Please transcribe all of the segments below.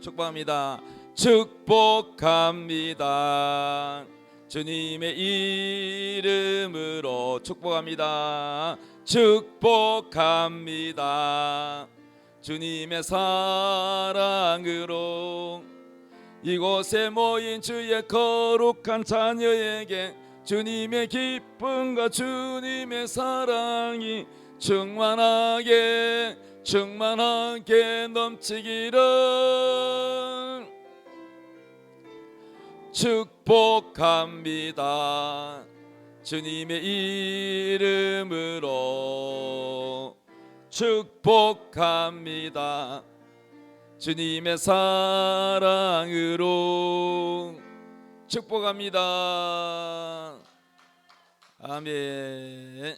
축복합니다. 축복합니다. 주님의 이름으로 축복합니다. 축복합니다. 주님의 사랑으로 이곳에 모인 주의 거룩한 자녀에게 주님의 기쁨과 주님의 사랑이 충만하게 넘치기를 축복합니다. 주님의 이름으로 축복합니다. 주님의 사랑으로 축복합니다. 아멘.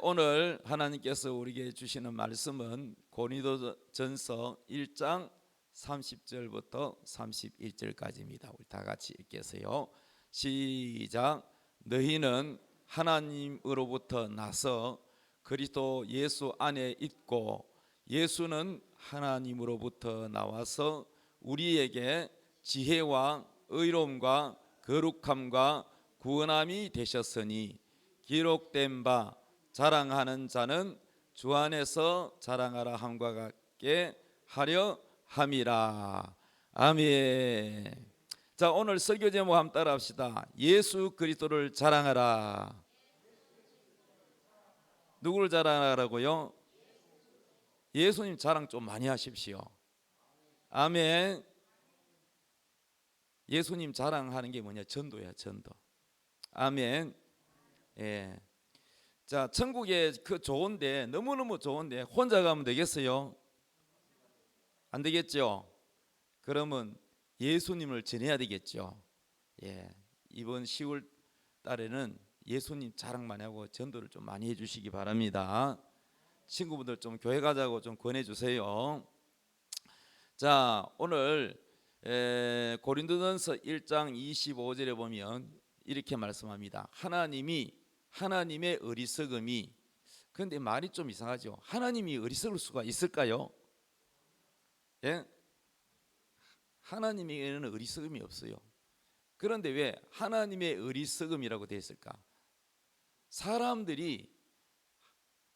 오늘 하나님께서 우리에게 주시는 말씀은 고린도전서 1장 30절부터 31절까지입니다. 우리 다 같이 읽겠어요. 시작. 너희는 하나님으로부터 나서 그리스도 예수 안에 있고 예수는 하나님으로부터 나와서 우리에게 지혜와 의로움과 거룩함과 구원함이 되셨으니 기록된 바 자랑하는 자는 주 안에서 자랑하라 함과 같게 하려 함이라. 아멘. 자, 오늘 설교 제목 한번 따라 합시다. 예수 그리스도를 자랑하라. 누구를 자랑하라고요? 예수님 자랑 좀 많이 하십시오. 아멘. 예수님 자랑하는 게 뭐냐? 전도야, 전도. 아멘. 예. 자, 천국에 그 좋은데, 너무너무 좋은데 혼자 가면 되겠어요? 안 되겠죠? 그러면 예수님을 전해야 되겠죠. 예. 이번 10월 달에는 예수님 자랑 많이 하고 전도를 좀 많이 해주시기 바랍니다. 친구분들 좀 교회 가자고 좀 권해주세요. 자, 오늘 고린도전서 1장 25절에 보면 이렇게 말씀합니다. 하나님의 어리석음이, 그런데 말이 좀 이상하죠. 하나님이 어리석을 수가 있을까요? 예? 하나님에게는 어리석음이 없어요. 그런데 왜 하나님의 어리석음이라고 되어 있을까? 사람들이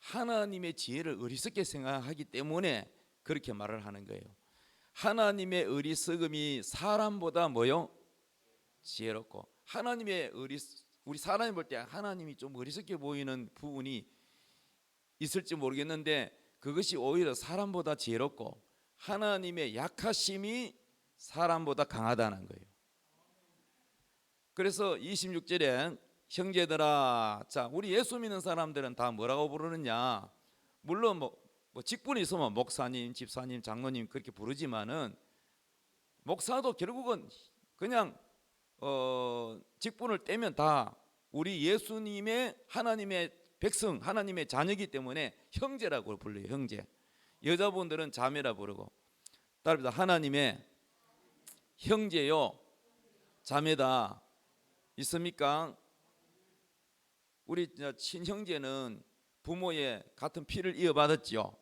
하나님의 지혜를 어리석게 생각하기 때문에 그렇게 말을 하는 거예요. 하나님의 어리석음이 사람보다 뭐요? 지혜롭고, 우리 사람이 볼 때 하나님이 좀 어리석게 보이는 부분이 있을지 모르겠는데 그것이 오히려 사람보다 지혜롭고 하나님의 약하심이 사람보다 강하다는 거예요. 그래서 26절에 형제들아, 자, 우리 예수 믿는 사람들은 다 뭐라고 부르느냐? 물론 뭐 직분이 있으면 목사님, 집사님, 장로님 그렇게 부르지만은 목사도 결국은 그냥 직분을 떼면 다 우리 예수님의 하나님의 백성, 하나님의 자녀이기 때문에 형제라고 불러요. 형제. 여자분들은 자매라 부르고. 따라합니다. 하나님의 형제요 자매다. 있습니까? 우리 친형제는 부모의 같은 피를 이어받았죠.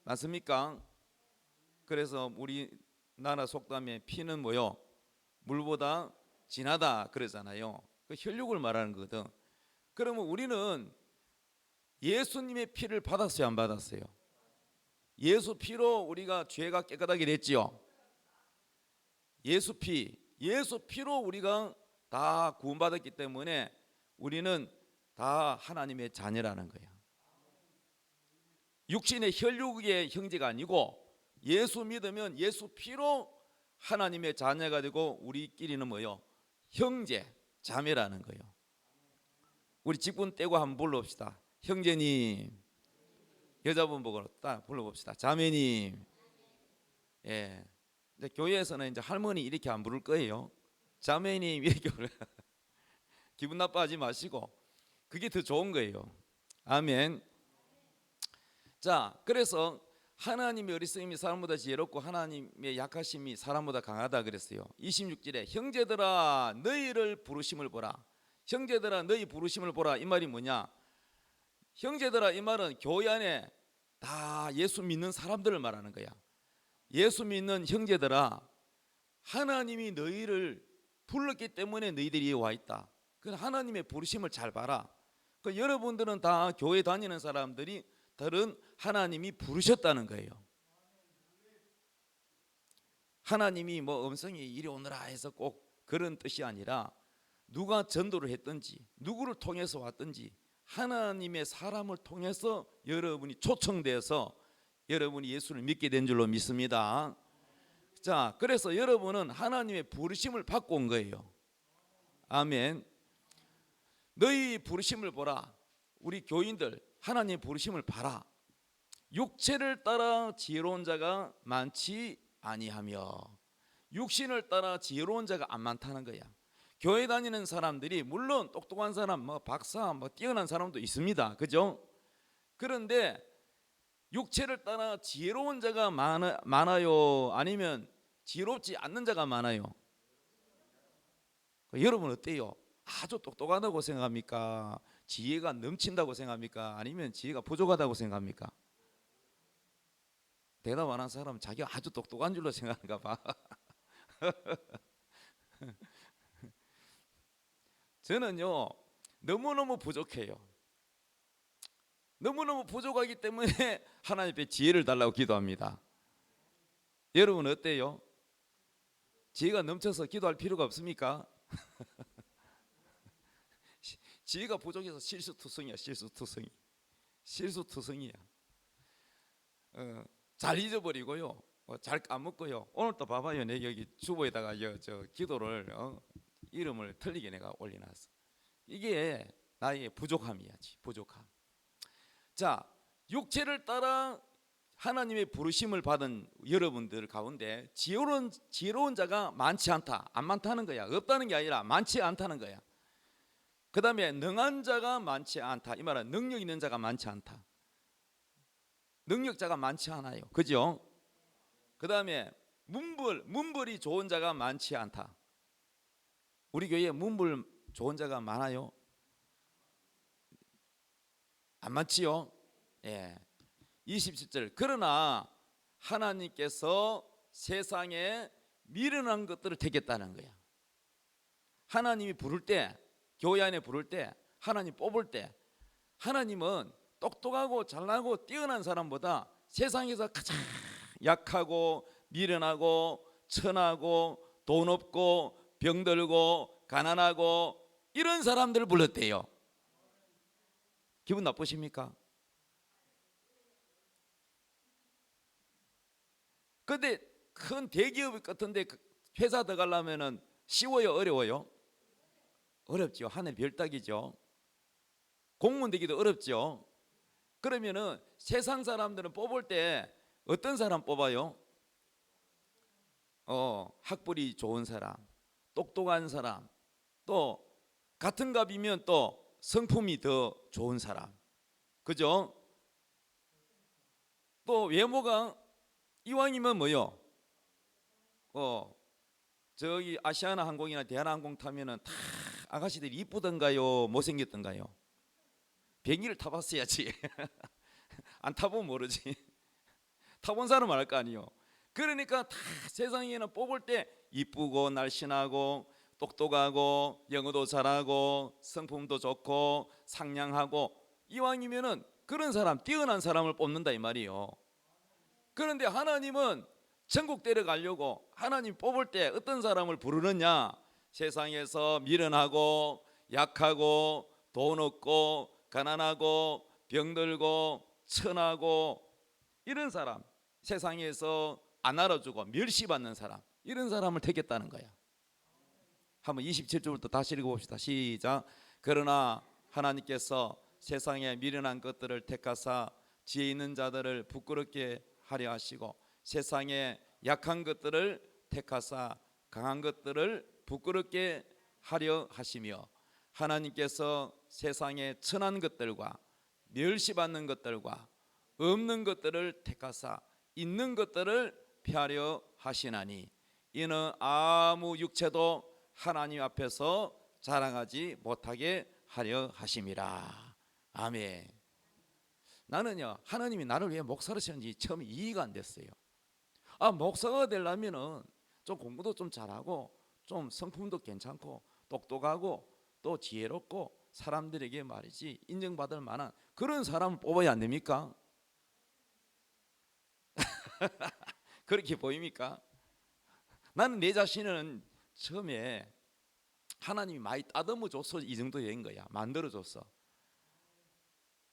맞습니까? 그래서 우리나라 속담에 피는 뭐요? 물보다 진하다 그러잖아요. 그 혈육을 말하는 거거든. 그러면 우리는 예수님의 피를 받았어요, 안 받았어요? 예수 피로 우리가 죄가 깨끗하게 됐지요. 예수 피로 우리가 다 구원받았기 때문에 우리는 다 하나님의 자녀라는 거예요. 육신의 혈육의 형제가 아니고 예수 믿으면 예수 피로 하나님의 자녀가 되고 우리끼리는 뭐요? 형제, 자매라는 거예요. 우리 직분 떼고 한번 불러봅시다. 형제님. 여자분 보고 딱 불러봅시다. 자매님. 예. 이제 교회에서는 이제 할머니 이렇게 안 부를 거예요. 자매님 이렇게 부르. 기분 나빠하지 마시고 그게 더 좋은 거예요. 아멘. 자, 그래서 하나님의 어리석음이 사람보다 지혜롭고 하나님의 약하심이 사람보다 강하다 그랬어요. 26절에 형제들아 너희를 부르심을 보라. 형제들아 너희 부르심을 보라. 이 말이 뭐냐? 형제들아 이 말은 교회 안에 다 예수 믿는 사람들을 말하는 거야. 예수 믿는 형제들아, 하나님이 너희를 불렀기 때문에 너희들이 와 있다. 그 하나님의 부르심을 잘 봐라. 그 여러분들은 다 교회 다니는 사람들이 다른 하나님이 부르셨다는 거예요. 하나님이 뭐 음성이 이리 오너라 해서 꼭 그런 뜻이 아니라 누가 전도를 했든지 누구를 통해서 왔든지 하나님의 사람을 통해서 여러분이 초청돼서 여러분이 예수를 믿게 된 줄로 믿습니다. 자, 그래서 여러분은 하나님의 부르심을 받고 온 거예요. 아멘. 너희 부르심을 보라. 우리 교인들 하나님의 부르심을 봐라. 육체를 따라 지혜로운 자가 많지 아니하며, 육신을 따라 지혜로운 자가 안 많다는 거야. 교회 다니는 사람들이 물론 똑똑한 사람, 뭐 박사, 뭐 뛰어난 사람도 있습니다. 그죠? 그런데 육체를 따라 지혜로운 자가 많아요? 아니면 지혜롭지 않는 자가 많아요? 여러분 어때요? 아주 똑똑하다고 생각합니까? 지혜가 넘친다고 생각합니까? 아니면 지혜가 부족하다고 생각합니까? 대답 안 한 사람은 자기가 아주 똑똑한 줄로 생각하는가 봐. 저는요, 너무너무 부족해요. 너무너무 부족하기 때문에 하나님 앞에 지혜를 달라고 기도합니다. 여러분 어때요? 지혜가 넘쳐서 기도할 필요가 없습니까? 지혜가 부족해서 실수투성이야. 실수투성이야. 잘 잊어버리고요, 잘 까먹고요. 오늘 또 봐봐요. 내가 여기 주보에다가 저 기도를 이름을 틀리게 내가 올려놨어. 이게 나의 부족함이야지. 부족함. 자, 육체를 따라 하나님의 부르심을 받은 여러분들 가운데 지혜로운 자가 많지 않다. 안 많다는 거야. 없다는 게 아니라 많지 않다는 거야. 그 다음에 능한 자가 많지 않다. 이 말은 능력 있는 자가 많지 않다. 능력자가 많지 않아요. 그죠? 그 다음에 문벌이 좋은 자가 많지 않다. 우리 교회에 문벌 좋은 자가 많아요? 안 많지요? 예. 27절. 그러나 하나님께서 세상에 미련한 것들을 택했다는 거야. 하나님이 부를 때, 교회 안에 부를 때, 하나님 뽑을 때, 하나님은 똑똑하고 잘나고 뛰어난 사람보다 세상에서 가장 약하고 미련하고 천하고 돈 없고 병들고 가난하고 이런 사람들을 불렀대요. 기분 나쁘십니까? 근데 큰 대기업 같은데 회사 들어가려면 쉬워요? 어려워요? 어렵죠. 하늘 별 따기죠. 공무원 되기도 어렵죠. 그러면은 세상 사람들은 뽑을 때 어떤 사람 뽑아요? 학벌이 좋은 사람, 똑똑한 사람, 또 같은 값이면 또 성품이 더 좋은 사람, 그죠? 또 외모가 이왕이면 뭐요? 저기 아시아나 항공이나 대한항공 타면은 다 아가씨들이 이쁘던가요? 못생겼던가요? 비행기를 타봤어야지. 안 타보면 모르지. 타본 사람은 알 거 아니요. 그러니까 다 세상에는 뽑을 때 이쁘고 날씬하고 똑똑하고 영어도 잘하고 성품도 좋고 상냥하고 이왕이면은 그런 사람, 뛰어난 사람을 뽑는다 이 말이에요. 그런데 하나님은 천국 데려가려고 하나님 뽑을 때 어떤 사람을 부르느냐? 세상에서 미련하고 약하고 돈 없고 가난하고 병들고 천하고 이런 사람, 세상에서 안 알아주고 멸시받는 사람, 이런 사람을 택했다는 거야. 한번 27절부터 다시 읽어봅시다. 시작. 그러나 하나님께서 세상에 미련한 것들을 택하사 지혜 있는 자들을 부끄럽게 하려 하시고 세상에 약한 것들을 택하사 강한 것들을 부끄럽게 하려 하시며 하나님께서 세상에 천한 것들과 멸시받는 것들과 없는 것들을 택하사 있는 것들을 피하려 하시나니 이는 아무 육체도 하나님 앞에서 자랑하지 못하게 하려 하심이라. 아멘. 나는요, 하나님이 나를 왜 목사로 세운지 처음에 이해가 안 됐어요. 목사가 되려면은 좀 공부도 좀 잘하고 좀 성품도 괜찮고 똑똑하고 또 지혜롭고 사람들에게 말이지 인정받을 만한 그런 사람을 뽑아야 안 됩니까? 그렇게 보입니까? 나는 내 자신은 처음에 하나님이 많이 따듬어 줬어. 이 정도 된 거야. 만들어 줬어.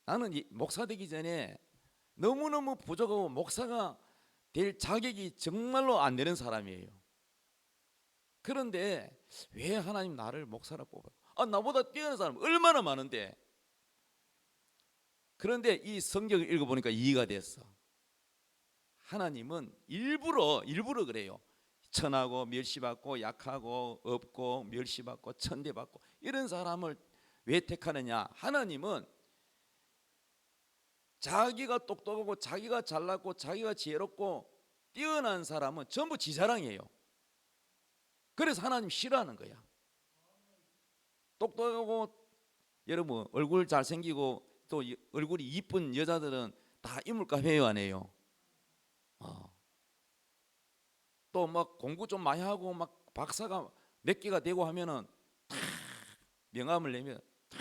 나는 목사 되기 전에 너무너무 부족하고 목사가 될 자격이 정말로 안 되는 사람이에요. 그런데 왜 하나님 나를 목사라 뽑아요? 나보다 뛰어난 사람 얼마나 많은데. 그런데 이 성경을 읽어보니까 이해가 됐어. 하나님은 일부러 그래요. 천하고 멸시받고 약하고 없고 멸시받고 천대받고 이런 사람을 왜 택하느냐? 하나님은 자기가 똑똑하고 자기가 잘났고 자기가 지혜롭고 뛰어난 사람은 전부 지 자랑이에요. 그래서 하나님 싫어하는 거야. 똑똑하고 여러분 얼굴 잘생기고 또 얼굴이 이쁜 여자들은 다 인물값 해요, 안 해요? 또 막 공부 좀 많이 하고 막 박사가 몇 개가 되고 하면은 다 명함을 내면 다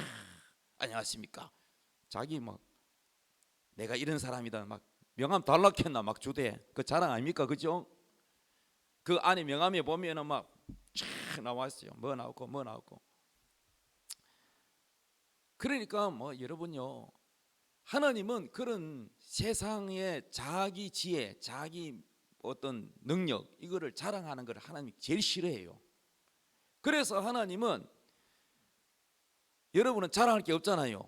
안녕하십니까? 자기 막 내가 이런 사람이다 막 명함 달라했나 막 주대. 그 자랑 아닙니까? 그죠? 그 안에 명함에 보면은 막 쫙 나와 있어요. 뭐 나왔고. 그러니까 뭐 여러분요, 하나님은 그런 세상의 자기 지혜, 자기 어떤 능력 이거를 자랑하는 걸 하나님이 제일 싫어해요. 그래서 하나님은 여러분은 자랑할 게 없잖아요.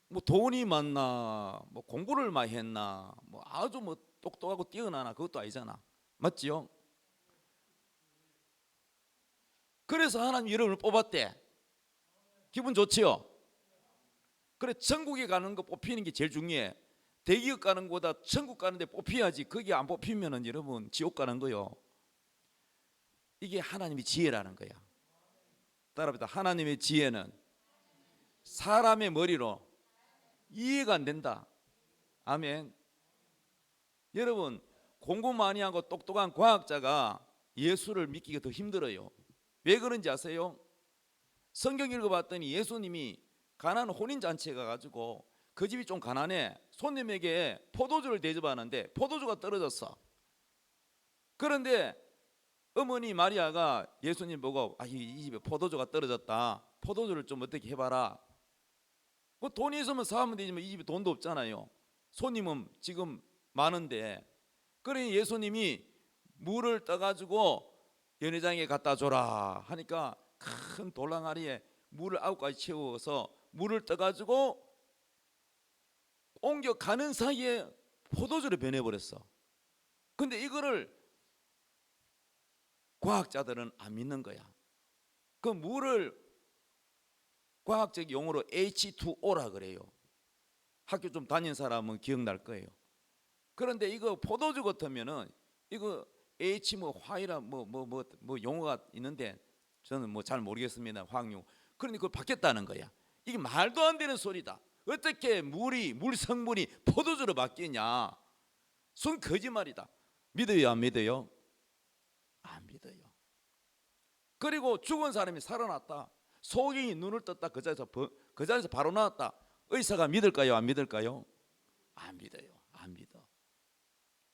뭐 돈이 많나, 뭐 공부를 많이 했나, 뭐 아주 뭐 똑똑하고 뛰어나나 그것도 아니잖아. 맞지요? 그래서 하나님 여러분을 뽑았대. 기분 좋지요? 그래 천국에 가는 거 뽑히는 게 제일 중요해. 대기업 가는 거보다 천국 가는데 뽑혀야지. 거기 안 뽑히면은 여러분 지옥 가는 거요. 이게 하나님의 지혜라는 거야. 따라합니다. 하나님의 지혜는 사람의 머리로 이해가 안 된다. 아멘. 여러분 공부 많이 하고 똑똑한 과학자가 예수를 믿기가 더 힘들어요. 왜 그런지 아세요? 성경 읽어봤더니 예수님이 가난 혼인잔치에 가가지고 그 집이 좀 가난해. 손님에게 포도주를 대접하는데 포도주가 떨어졌어. 그런데 어머니 마리아가 예수님 보고 이 집에 포도주가 떨어졌다. 포도주를 좀 어떻게 해봐라. 그 돈이 있으면 사면 되지만 이 집에 돈도 없잖아요. 손님은 지금 많은데. 그러니 예수님이 물을 떠가지고 연회장에 갖다 줘라 하니까 큰 돌랑아리에 물을 9가지 채워서 물을 떠가지고 옮겨가는 사이에 포도주로 변해버렸어. 근데 이거를 과학자들은 안 믿는 거야. 그 물을 과학적 용어로 H2O라 그래요. 학교 좀 다닌 사람은 기억날 거예요. 그런데 이거 포도주 같으면은 이거 H 뭐 화이라 뭐 용어가 있는데 저는 뭐 잘 모르겠습니다. 화학용. 그러니 그걸 바뀌었다는 거야. 이게 말도 안 되는 소리다. 어떻게 물 성분이 포도주로 바뀌냐? 순 거짓말이다. 믿어요, 안 믿어요? 안 믿어요. 그리고 죽은 사람이 살아났다. 소경이 눈을 떴다. 그 자리에서 바로 나왔다. 의사가 믿을까요, 안 믿을까요? 안 믿어요. 안 믿어.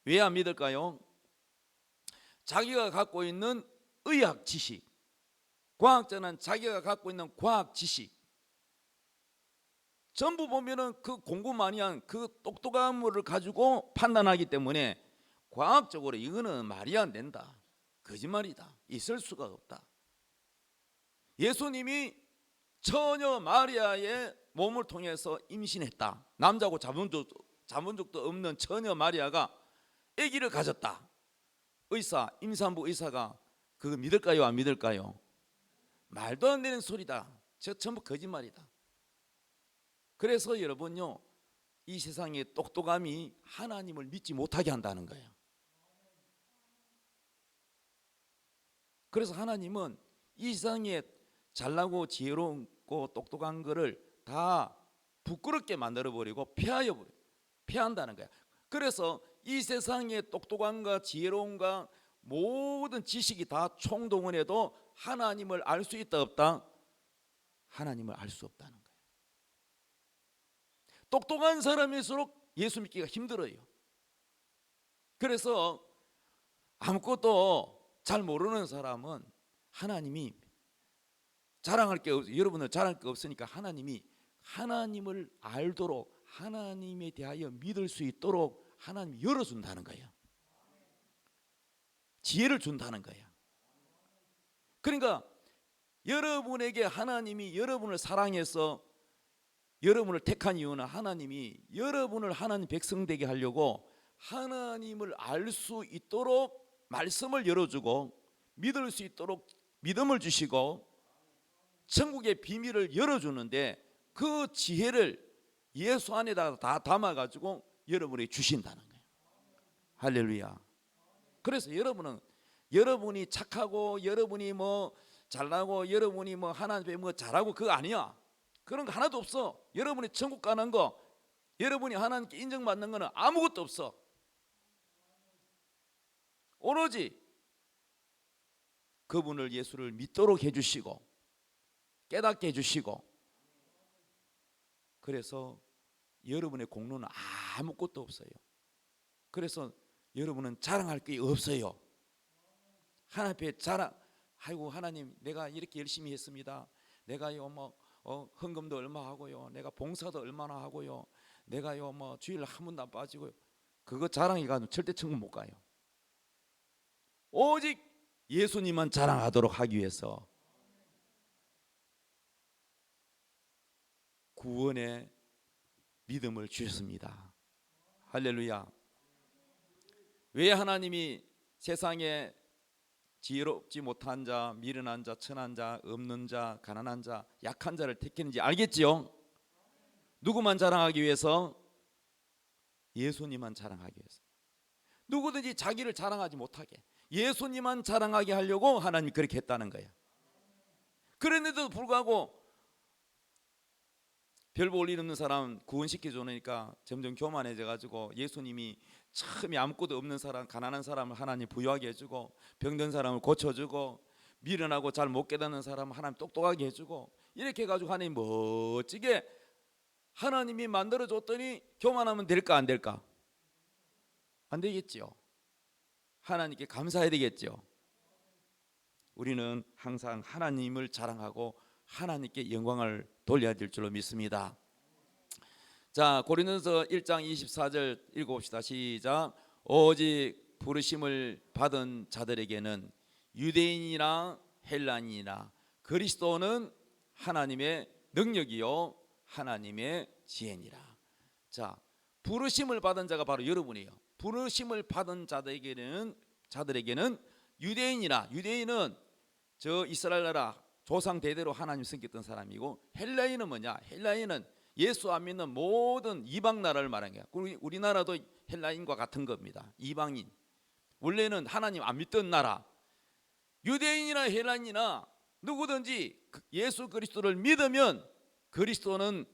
왜 안 믿을까요? 자기가 갖고 있는 의학 지식, 과학자는 자기가 갖고 있는 과학 지식 전부 보면은 그 공부 많이 한 그 똑똑함을 가지고 판단하기 때문에 과학적으로 이거는 말이 안 된다. 거짓말이다. 있을 수가 없다. 예수님이 처녀 마리아의 몸을 통해서 임신했다. 남자고 잡은 적도 없는 처녀 마리아가 아기를 가졌다. 임산부 의사가 그거 믿을까요, 안 믿을까요? 말도 안 되는 소리다. 저 전부 거짓말이다. 그래서 여러분요, 이 세상의 똑똑함이 하나님을 믿지 못하게 한다는 거예요. 그래서 하나님은 이 세상에 잘나고 지혜롭고 똑똑한 거를 다 부끄럽게 만들어버리고 폐한다는 거야. 그래서 이 세상의 똑똑함과 지혜로움과 모든 지식이 다 총동원해도 하나님을 알 수 있다 없다? 하나님을 알 수 없다는 거예요. 똑똑한 사람일수록 예수 믿기가 힘들어요. 그래서 아무것도 잘 모르는 사람은 하나님이 자랑할 게 여러분을 자랑할 게 없으니까 하나님이 하나님을 알도록 하나님에 대하여 믿을 수 있도록 하나님이 열어준다는 거예요. 지혜를 준다는 거예요. 그러니까 여러분에게 하나님이 여러분을 사랑해서 여러분을 택한 이유는 하나님이 여러분을 하나님 백성 되게 하려고 하나님을 알 수 있도록 말씀을 열어주고 믿을 수 있도록 믿음을 주시고 천국의 비밀을 열어주는데 그 지혜를 예수 안에다가 다 담아가지고 여러분에게 주신다는 거예요. 할렐루야. 그래서 여러분이 착하고 여러분이 뭐 잘나고 여러분이 뭐 하나님 앞에 뭐 잘하고 그거 아니야. 그런 거 하나도 없어. 여러분이 천국 가는 거, 여러분이 하나님께 인정받는 거는 아무것도 없어. 오로지 그분을 예수를 믿도록 해주시고 깨닫게 해주시고, 그래서 여러분의 공로는 아무것도 없어요. 그래서 여러분은 자랑할 게 없어요. 하나님 앞에 아이고 하나님 내가 이렇게 열심히 했습니다. 내가요 뭐 헌금도 얼마 하고요, 내가 봉사도 얼마나 하고요, 내가요 뭐 주일 한 번도 안 빠지고요. 그거 자랑해가지고 절대 천국 못 가요. 오직 예수님만 자랑하도록 하기 위해서 구원의 믿음을 주셨습니다. 할렐루야. 왜 하나님이 세상에 지혜롭지 못한 자, 미련한 자, 천한 자, 없는 자, 가난한 자, 약한 자를 택했는지 알겠지요? 누구만 자랑하기 위해서? 예수님만 자랑하기 위해서. 누구든지 자기를 자랑하지 못하게 예수님만 자랑하게 하려고 하나님이 그렇게 했다는 거예요. 그런데도 불구하고 별볼 일 없는 사람 구원시켜 주니까 점점 교만해져 가지고 예수님이 처음에 아무것도 없는 사람, 가난한 사람을 하나님 부유하게 해주고, 병든 사람을 고쳐주고, 미련하고 잘 못 깨닫는 사람을 하나님 똑똑하게 해주고, 이렇게 해가지고 하나님 멋지게 하나님이 만들어줬더니 교만하면 될까 안 될까? 안 되겠죠. 하나님께 감사해야 되겠죠. 우리는 항상 하나님을 자랑하고 하나님께 영광을 돌려야 될 줄로 믿습니다. 자, 고린도서 1장 24절 읽어봅시다. 시작. 오직 부르심을 받은 자들에게는 유대인이나 헬라인이나 그리스도는 하나님의 능력이요 하나님의 지혜니라. 자, 부르심을 받은 자가 바로 여러분이에요. 부르심을 받은 자들에게는 유대인은 저 이스라엘 나라 조상 대대로 하나님 섬겼던 사람이고, 헬라인은 뭐냐? 헬라인은 예수 안 믿는 모든 이방 나라를 말하는 거야. 우리나라도 헬라인과 같은 겁니다. 이방인. 원래는 하나님 안 믿던 나라. 유대인이나 헬라인이나 누구든지 예수 그리스도를 믿으면 그리스도는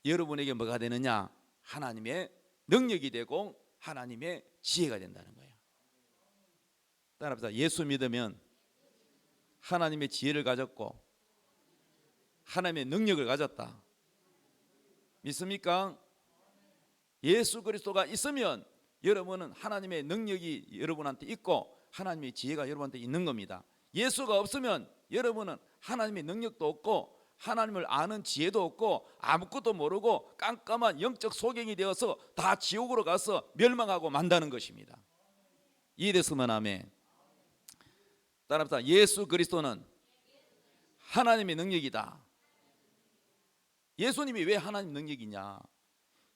여러분에게 뭐가 되느냐? 하나님의 능력이 되고 하나님의 지혜가 된다는 거예요. 따라합시다. 예수 믿으면 하나님의 지혜를 가졌고 하나님의 능력을 가졌다. 믿습니까? 예수 그리스도가 있으면 여러분은 하나님의 능력이 여러분한테 있고 하나님의 지혜가 여러분한테 있는 겁니다. 예수가 없으면 여러분은 하나님의 능력도 없고 하나님을 아는 지혜도 없고 아무것도 모르고 깜깜한 영적 소경이 되어서 다 지옥으로 가서 멸망하고 만다는 것입니다. 이해됐으면 아멘. 따라합시다. 예수 그리스도는 하나님의 능력이다. 예수님이 왜 하나님 능력이냐?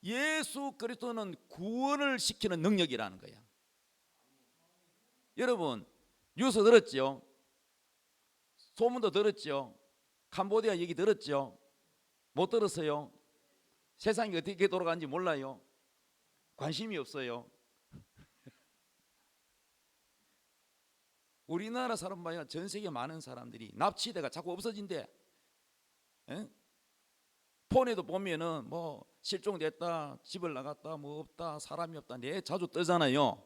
예수 그리스도는 구원을 시키는 능력이라는 거야. 여러분 뉴스 들었죠? 소문도 들었죠? 캄보디아 얘기 들었죠? 못 들었어요? 세상이 어떻게 돌아가는지 몰라요? 관심이 없어요. 우리나라 사람만 아니라 전 세계 많은 사람들이 납치대가 자꾸 없어진대. 에? 폰에도 보면은 뭐 실종됐다, 집을 나갔다, 뭐 없다, 사람이 없다, 네 자주 뜨잖아요.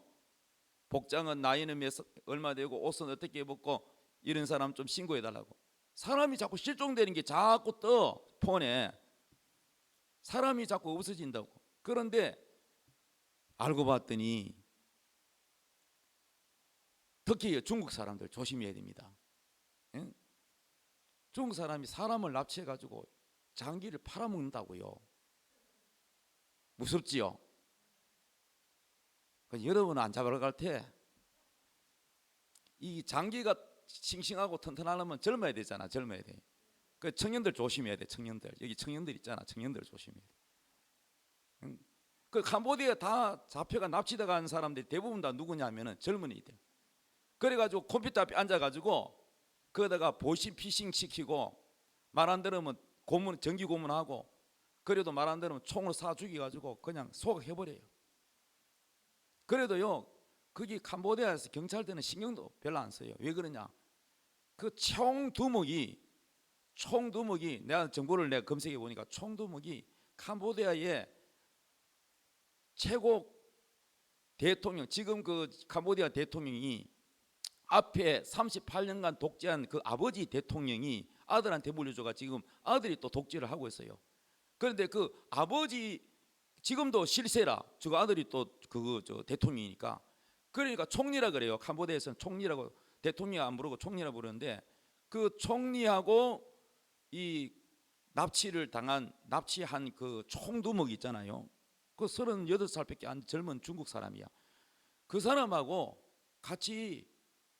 복장은 나이는 얼마 되고 옷은 어떻게 입었고 이런 사람 좀 신고해 달라고. 사람이 자꾸 실종되는 게 자꾸 떠 폰에. 사람이 자꾸 없어진다고. 그런데 알고 봤더니 특히 중국 사람들 조심해야 됩니다. 응? 중국 사람이 사람을 납치해 가지고 장기를 팔아먹는다고요. 무섭지요? 여러분은 안 잡으러 갈 때 이 장기가 싱싱하고 튼튼하려면 젊어야 되잖아. 젊어야 돼. 그 청년들 조심해야 돼. 청년들 여기 청년들 있잖아. 청년들 조심해야 돼. 응? 그 캄보디아에 다 잡혀가 납치돼 간 사람들이 대부분 다 누구냐면은 젊은이들. 그래가지고 컴퓨터 앞에 앉아가지고 거기다가 보시 피싱 시키고 말 안 들으면 고문, 정기 고문하고, 그래도 말 안 들으면 총으로 쏴 죽여가지고 그냥 소각해버려요. 그래도요 거기 캄보디아에서 경찰들은 신경도 별로 안 써요. 왜 그러냐? 그 총두목이 내가 정보를 내가 검색해 보니까 총두목이 캄보디아의 최고 대통령, 지금 그 캄보디아 대통령이 앞에 38년간 독재한 그 아버지 대통령이 아들한테 물려줘가 지금 아들이 또 독재를 하고 있어요. 그런데 그 아버지 지금도 실세라, 저 아들이 또 저 대통령이니까. 그러니까 총리라 그래요. 캄보디아에서는 총리라고, 대통령 안 부르고 총리라 부르는데, 그 총리하고 이 납치한 그 총두목 있잖아요. 그 38살밖에 안 젊은 중국 사람이야. 그 사람하고 같이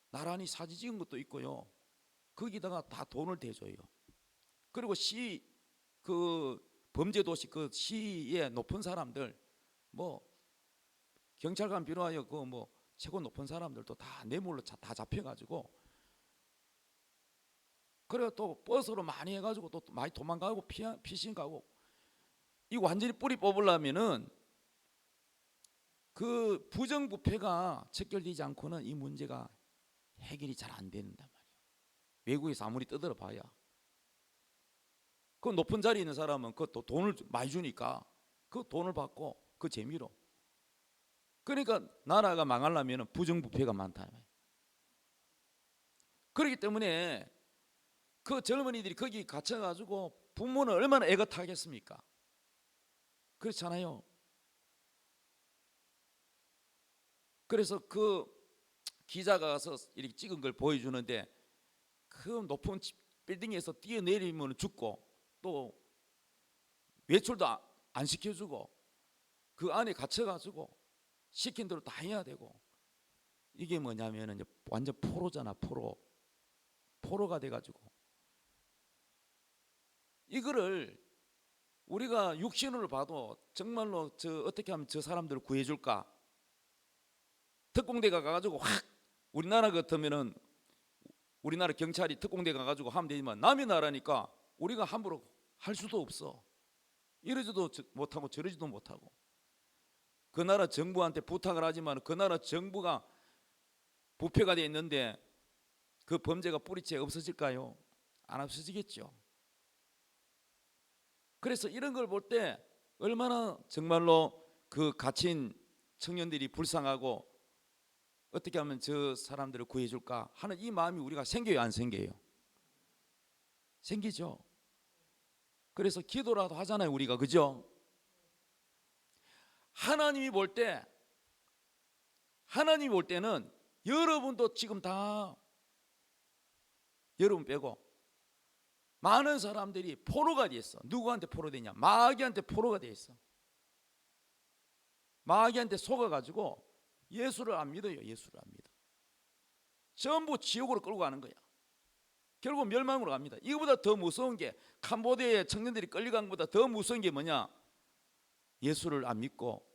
나란히 사진 찍은 것도 있고요. 거기다가 다 돈을 대줘요. 그리고 그 범죄도시 그 시의 높은 사람들, 뭐 경찰관 비롯하여 그 뭐 최고 높은 사람들도 다 뇌물로 다 잡혀가지고, 그래가 또 버스로 많이 해가지고 또 많이 도망가고 피신 가고. 이 완전히 뿌리 뽑으려면은 그 부정부패가 척결되지 않고는 이 문제가 해결이 잘 안 된단 말이에요. 외국에서 아무리 떠들어 봐야. 그 높은 자리에 있는 사람은 그 돈을 많이 주니까 그 돈을 받고 그 재미로. 그러니까 나라가 망하려면 부정부패가 많다. 그렇기 때문에 그 젊은이들이 거기 갇혀가지고 부모는 얼마나 애가 타겠습니까? 그렇잖아요. 그래서 그 기자가 가서 이렇게 찍은 걸 보여주는데, 그 높은 빌딩에서 뛰어내리면 죽고, 또 외출도 안 시켜주고, 그 안에 갇혀가지고 시킨 대로 다 해야 되고. 이게 뭐냐면 이제 완전 포로잖아. 포로가 돼가지고. 이거를 우리가 육신으로 봐도 정말로 어떻게 하면 저 사람들을 구해줄까? 특공대가 가가지고 확, 우리나라 같으면은 우리나라 경찰이 특공대 가가지고 하면 되지만, 남의 나라니까 우리가 함부로 할 수도 없어. 이러지도 못하고 저러지도 못하고. 그 나라 정부한테 부탁을 하지만 그 나라 정부가 부패가 돼 있는데 그 범죄가 뿌리째 없어질까요? 안 없어지겠죠. 그래서 이런 걸 볼 때 얼마나 정말로 그 갇힌 청년들이 불쌍하고 어떻게 하면 저 사람들을 구해줄까 하는 이 마음이 우리가 생겨요, 안 생겨요? 생기죠. 그래서 기도라도 하잖아요, 우리가. 그죠? 하나님이 볼 때는 여러분도 지금 다, 여러분 빼고 많은 사람들이 포로가 돼 있어. 누구한테 포로되냐? 마귀한테 포로가 돼 있어. 마귀한테 속아가지고 예수를 안 믿어요. 예수를 안 믿어. 전부 지옥으로 끌고 가는 거야. 결국 멸망으로 갑니다. 이거보다 더 무서운 게, 캄보디아의 청년들이 끌려간 것보다 더 무서운 게 뭐냐? 예수를 안 믿고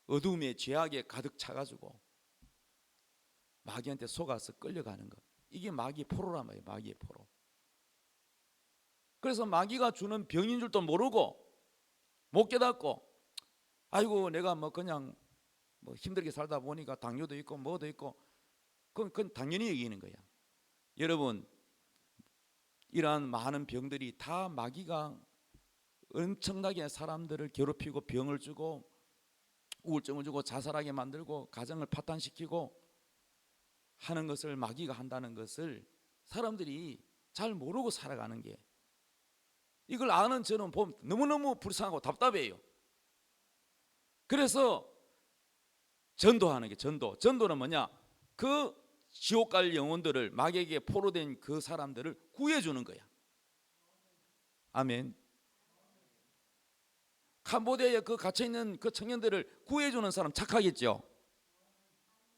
어둠의 죄악에 가득 차가지고 마귀한테 속아서 끌려가는 것. 이게 마귀의 포로란 말이에요. 마귀의 포로. 그래서 마귀가 주는 병인 줄도 모르고 못 깨닫고, 아이고 내가 뭐 그냥 뭐 힘들게 살다 보니까 당뇨도 있고 뭐도 있고, 그건 당연히 여기는 거야. 여러분, 이러한 많은 병들이 다 마귀가 엄청나게 사람들을 괴롭히고 병을 주고 우울증을 주고 자살하게 만들고 가정을 파탄시키고 하는 것을 마귀가 한다는 것을 사람들이 잘 모르고 살아가는 게, 이걸 아는 저는 보면 너무너무 불쌍하고 답답해요. 그래서 전도하는 게, 전도는 뭐냐? 그 지옥 갈 영혼들을, 마귀에게 포로된 그 사람들을 구해주는 거야. 아멘. 캄보디아에 그 갇혀있는 그 청년들을 구해주는 사람 착하겠죠?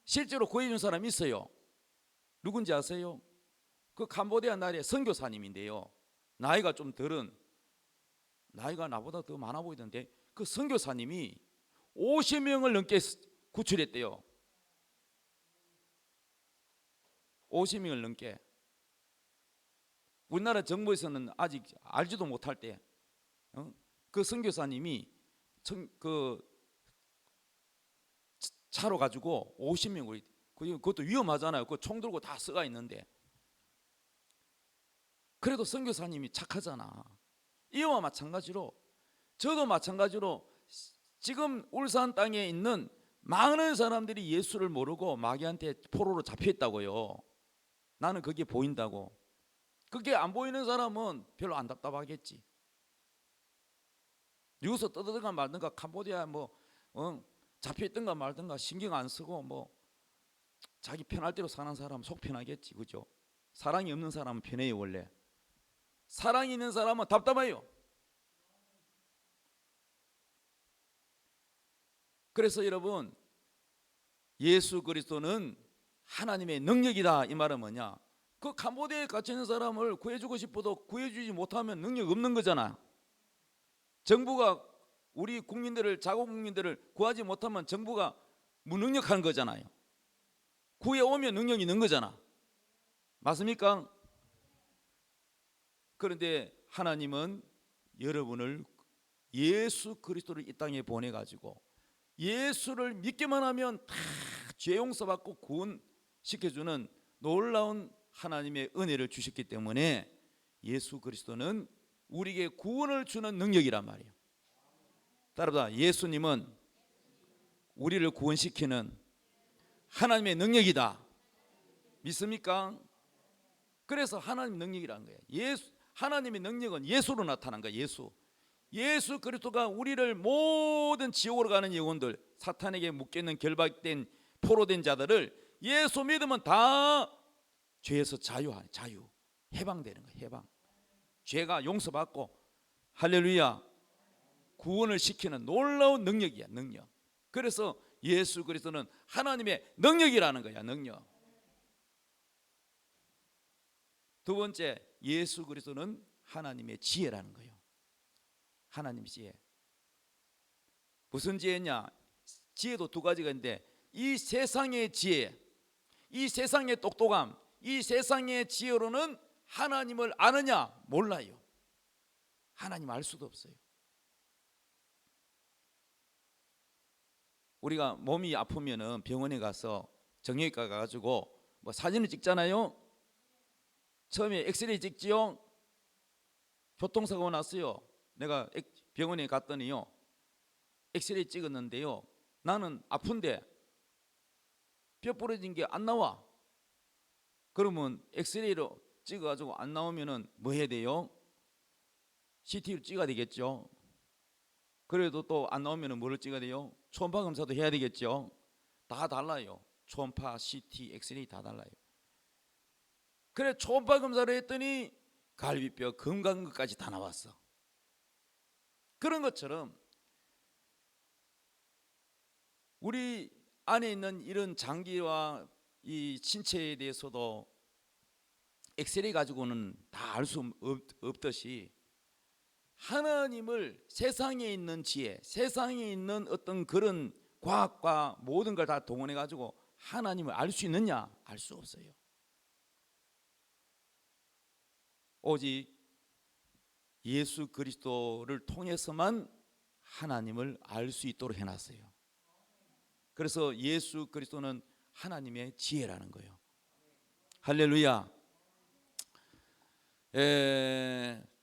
실제로 구해준 사람 있어요. 누군지 아세요? 그 캄보디아 나라의 선교사님인데요, 나이가 좀 덜은, 나이가 나보다 더 많아 보이던데, 그 선교사님이 50명을 넘게 구출했대요. 50명을 넘게. 우리나라 정부에서는 아직 알지도 못할 때, 그 선교사님이 그 차로 가지고 50명을, 그것도 위험하잖아요. 그 총 들고 다 쓰가 있는데, 그래도 선교사님이 착하잖아. 이와 마찬가지로 저도 마찬가지로 지금 울산 땅에 있는 많은 사람들이 예수를 모르고 마귀한테 포로로 잡혀있다고요. 나는 그게 보인다고. 그게 안 보이는 사람은 별로 안 답답하겠지. 여기서 떠들든가 말든가 캄보디아 잡혀있든가 말든가 신경 안 쓰고 자기 편할 대로 사는 사람은 속 편하겠지, 그죠? 사랑이 없는 사람은 편해요. 원래 사랑이 있는 사람은 답답해요. 그래서 여러분, 예수 그리스도는 하나님의 능력이다. 이 말은 뭐냐? 그 캄보디아에 갇혀있는 사람을 구해주고 싶어도 구해주지 못하면 능력 없는 거잖아. 정부가 우리 국민들을, 자국 국민들을 구하지 못하면 정부가 무능력한 거잖아요. 구해오면 능력이 있는 거잖아. 맞습니까? 그런데 하나님은 여러분을, 예수 그리스도를 이 땅에 보내가지고 예수를 믿기만 하면 다 죄 용서받고 구원시켜주는 놀라운 하나님의 은혜를 주셨기 때문에 예수 그리스도는 우리에게 구원을 주는 능력이란 말이에요. 따라서 예수님은 우리를 구원시키는 하나님의 능력이다. 믿습니까? 그래서 하나님의 능력이라는 거예요. 하나님의 능력은 예수로 나타난 거예요. 예수 그리스도가 우리를 모든 지옥으로 가는 영혼들, 사탄에게 묶여있는 결박된 포로된 자들을 예수 믿으면 다 죄에서 자유, 해방되는 거예요. 해방. 죄가 용서받고, 할렐루야, 구원을 시키는 놀라운 능력이야. 능력. 그래서 예수 그리스도는 하나님의 능력이라는 거야. 능력. 두 번째, 예수 그리스도는 하나님의 지혜라는 거예요. 하나님의 지혜. 무슨 지혜냐? 지혜도 두 가지가 있는데, 이 세상의 지혜, 이 세상의 똑똑함, 이 세상의 지혜로는 하나님을 아느냐? 몰라요. 하나님 알 수도 없어요. 우리가 몸이 아프면은 병원에 가서 정형외과 가가지고 사진을 찍잖아요. 처음에 엑스레이 찍지요. 교통사고가 났어요. 내가 병원에 갔더니요, 엑스레이 찍었는데요, 나는 아픈데 뼈 부러진 게 안 나와. 그러면 엑스레이로 찍어가지고 안 나오면은 뭐 해야 돼요? CT를 찍어야 되겠죠. 그래도 또 안 나오면은 뭐를 찍어야 돼요? 초음파 검사도 해야 되겠죠. 다 달라요. 초음파, CT, 엑스레이 다 달라요. 그래 초음파 검사를 했더니 갈비뼈 건강한 것까지 다 나왔어. 그런 것처럼 우리 안에 있는 이런 장기와 이 신체에 대해서도 엑스레이 가지고는 다 알 수 없듯이, 하나님을, 세상에 있는 지혜, 세상에 있는 어떤 그런 과학과 모든 걸 다 동원해 가지고 하나님을 알 수 있느냐? 알 수 없어요. 오직 예수 그리스도를 통해서만 하나님을 알 수 있도록 해놨어요. 그래서 예수 그리스도는 하나님의 지혜라는 거예요. 할렐루야.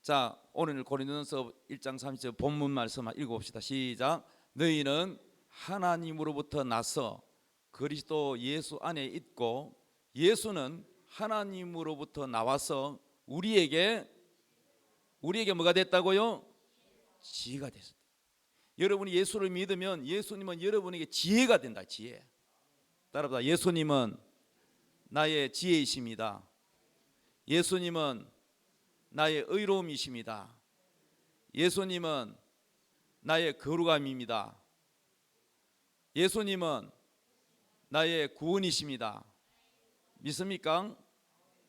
자, 오늘 고린도전서 1장 30절 본문 말씀 읽어봅시다. 시작. 너희는 하나님으로부터 나서 그리스도 예수 안에 있고 예수는 하나님으로부터 나와서 우리에게 뭐가 됐다고요? 지혜가 됐다. 여러분이 예수를 믿으면 예수님은 여러분에게 지혜가 된다. 지혜. 따라합니다. 예수님은 나의 지혜이십니다. 예수님은 나의 의로움이십니다. 예수님은 나의 거룩함입니다. 예수님은 나의 구원이십니다. 믿습니까?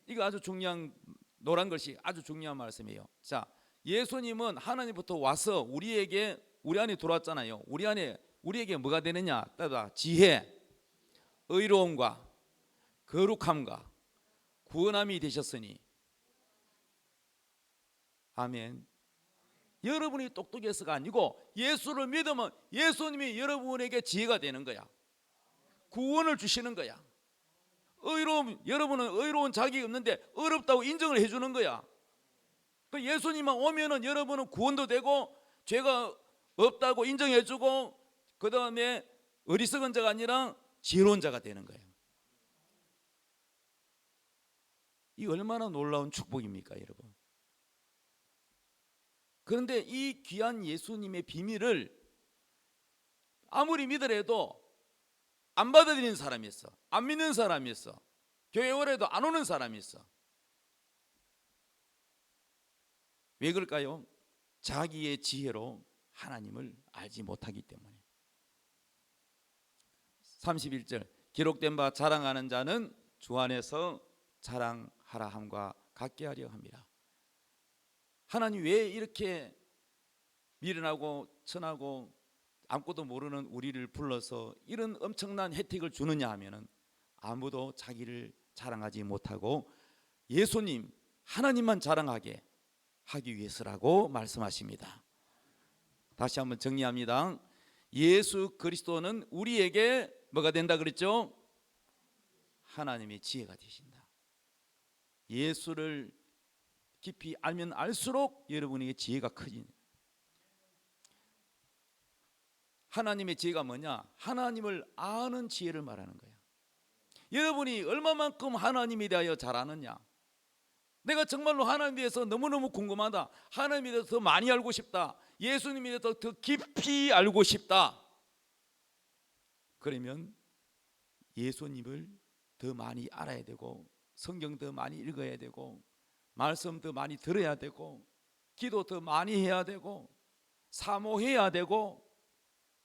이거 아주 중요한, 노란 글씨 아주 중요한 말씀이에요. 자, 예수님은 하나님부터 와서 우리 안에 들어왔잖아요. 우리에게 뭐가 되느냐? 따라 지혜, 의로움과 거룩함과 구원함이 되셨으니, 아멘. 여러분이 똑똑해서가 아니고 예수를 믿으면 예수님이 여러분에게 지혜가 되는 거야. 구원을 주시는 거야. 여러분은 의로운 자격이 없는데 어렵다고 인정을 해주는 거야. 그 예수님만 오면은 여러분은 구원도 되고 죄가 없다고 인정해주고, 그 다음에 어리석은 자가 아니라 지혜로운 자가 되는 거예요. 이 얼마나 놀라운 축복입니까, 여러분? 그런데 이 귀한 예수님의 비밀을 아무리 믿으래도 안 받아들이는 사람이 있어. 안 믿는 사람이 있어. 교회 오래도 안 오는 사람이 있어. 왜 그럴까요? 자기의 지혜로 하나님을 알지 못하기 때문에. 31절 기록된 바 자랑하는 자는 주 안에서 자랑하라 함과 같게 하려 합니다. 하나님 왜 이렇게 미련하고 천하고 아무것도 모르는 우리를 불러서 이런 엄청난 혜택을 주느냐 하면은 아무도 자기를 자랑하지 못하고 예수님 하나님만 자랑하게 하기 위해서라고 말씀하십니다. 다시 한번 정리합니다. 예수 그리스도는 우리에게 뭐가 된다 그랬죠? 하나님의 지혜가 되신다. 예수를 깊이 알면 알수록 여러분에게 지혜가 커지는. 하나님의 지혜가 뭐냐? 하나님을 아는 지혜를 말하는 거야. 여러분이 얼마만큼 하나님에 대하여 잘 아느냐? 내가 정말로 하나님에 대해서 너무너무 궁금하다. 하나님에 대해서 더 많이 알고 싶다. 예수님에 대해서 더 깊이 알고 싶다. 그러면 예수님을 더 많이 알아야 되고, 성경 더 많이 읽어야 되고, 말씀 더 많이 들어야 되고, 기도 더 많이 해야 되고, 사모해야 되고,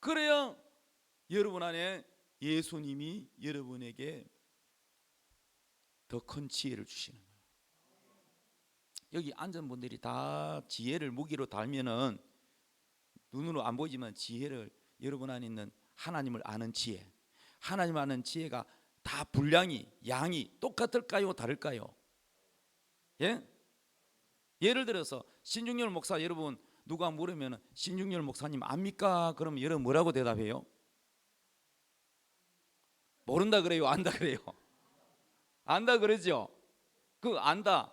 그래야 여러분 안에 예수님이 여러분에게 더 큰 지혜를 주시는 거예요. 여기 앉은 분들이 다 지혜를 무기로 달면은 눈으로 안 보이지만 지혜를, 여러분 안에 있는 하나님을 아는 지혜, 하나님 아는 지혜가 다 분량이, 양이 똑같을까요? 다를까요? 예? 예를 들어서 신중열 목사, 여러분 누가 물으면 신중열 목사님 압니까? 그러면 여러분 뭐라고 대답해요? 모른다 그래요? 안다 그래요? 안다 그러죠? 그 안다.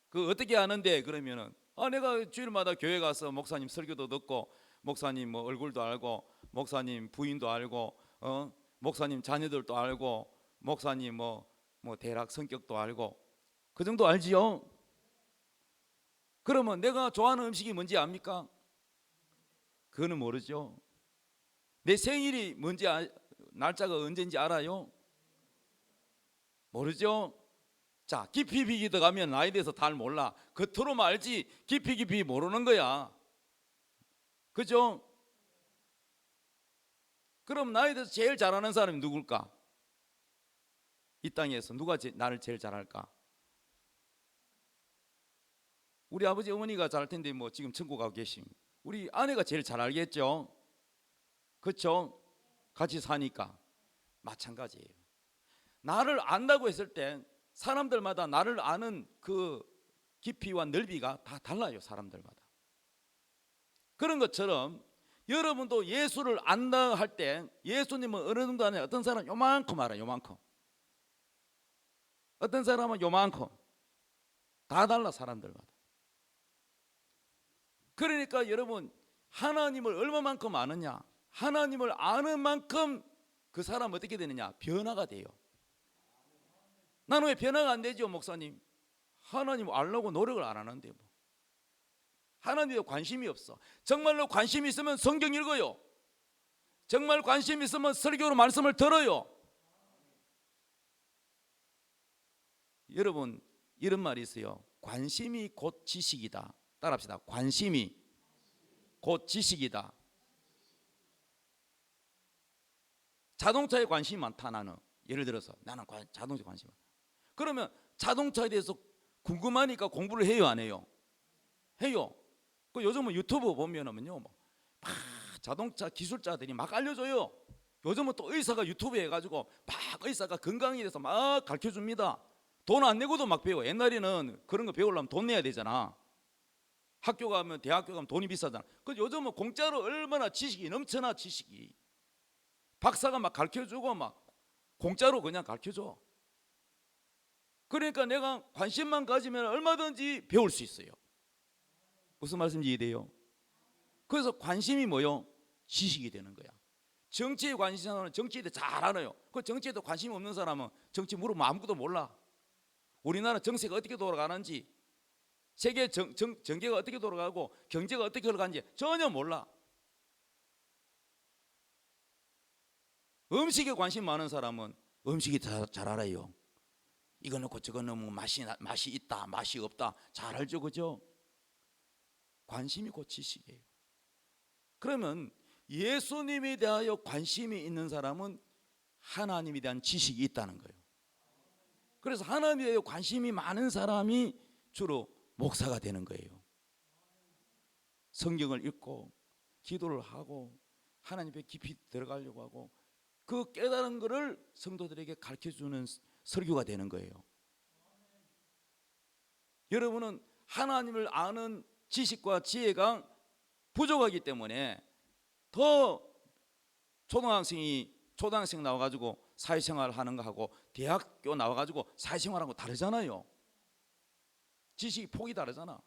그 어떻게 아는데? 그러면은 내가 주일마다 교회 가서 목사님 설교도 듣고, 목사님 뭐 얼굴도 알고, 목사님 부인도 알고, 목사님 자녀들도 알고, 목사님 뭐 대략 성격도 알고, 그 정도 알지요? 그러면 내가 좋아하는 음식이 뭔지 압니까? 그거는 모르죠. 내 생일이 뭔지 날짜가 언제인지 알아요? 모르죠. 자, 깊이 들어가면 나에 대해서 잘 몰라. 겉으로만 알지 깊이 모르는 거야. 그죠? 그럼 나에 대해서 제일 잘하는 사람이 누굴까? 이 땅에서 누가 나를 제일 잘할까? 우리 아버지 어머니가 잘할 텐데 뭐 지금 천국 가고 계심. 우리 아내가 제일 잘 알겠죠? 그렇죠? 같이 사니까. 마찬가지예요. 나를 안다고 했을 때 사람들마다 나를 아는 그 깊이와 넓이가 다 달라요. 사람들마다. 그런 것처럼 여러분도 예수를 안다 할 때 예수님은 어느 정도 아니야. 어떤 사람은 요만큼 알아요. 요만큼. 어떤 사람은 요만큼. 다 달라 사람들마다. 그러니까 여러분, 하나님을 얼마만큼 아느냐, 하나님을 아는 만큼 그 사람 어떻게 되느냐, 변화가 돼요. 나는 왜 변화가 안 되죠, 목사님? 하나님 알려고 노력을 안 하는데 뭐. 하나님에 관심이 없어. 정말로 관심이 있으면 성경 읽어요. 정말 관심이 있으면 설교로 말씀을 들어요. 여러분, 이런 말이 있어요. 관심이 곧 지식이다. 따라합시다. 관심이 곧 지식이다. 자동차에 관심이 많다. 나는 예를 들어서 나는 자동차에 관심이 많다. 그러면 자동차에 대해서 궁금하니까 공부를 해요, 안 해요? 해요. 그 요즘은 유튜브 보면은요, 막 자동차 기술자들이 막 알려줘요. 요즘은 또 의사가 유튜브 해가지고 막 의사가 건강에 대해서 막 가르쳐줍니다. 돈 안 내고도 막 배워. 옛날에는 그런 거 배우려면 돈 내야 되잖아. 학교 가면, 대학교 가면 돈이 비싸잖아. 그 요즘은 공짜로 얼마나 지식이 넘쳐나. 지식이 박사가 막 가르쳐주고 막 공짜로 그냥 가르쳐줘. 그러니까 내가 관심만 가지면 얼마든지 배울 수 있어요. 무슨 말씀인지 이해돼요? 그래서 관심이 뭐요? 지식이 되는 거야. 정치에 관심이 있는 사람은 정치에 대해 잘 알아요. 그 정치에 대해 관심이 없는 사람은 정치 물어보면 아무것도 몰라. 우리나라 정세가 어떻게 돌아가는지, 세계 정계가 어떻게 돌아가고 경제가 어떻게 흘러가는지 전혀 몰라. 음식에 관심 많은 사람은 음식이 잘 알아요. 이거 넣고 저거 넣으면 맛이 있다, 맛이 없다 잘 알죠, 그죠? 관심이 곧 지식이에요. 그러면 예수님에 대하여 관심이 있는 사람은 하나님에 대한 지식이 있다는 거예요. 그래서 하나님에 대해 관심이 많은 사람이 주로 목사가 되는 거예요. 성경을 읽고 기도를 하고 하나님께 깊이 들어가려고 하고 그 깨달은 것을 성도들에게 가르쳐주는 설교가 되는 거예요. 여러분은 하나님을 아는 지식과 지혜가 부족하기 때문에 더 초등학생 나와가지고 사회생활 하는 거 하고 대학교 나와가지고 사회생활하고 다르잖아요. 지식이 폭이 다르잖아.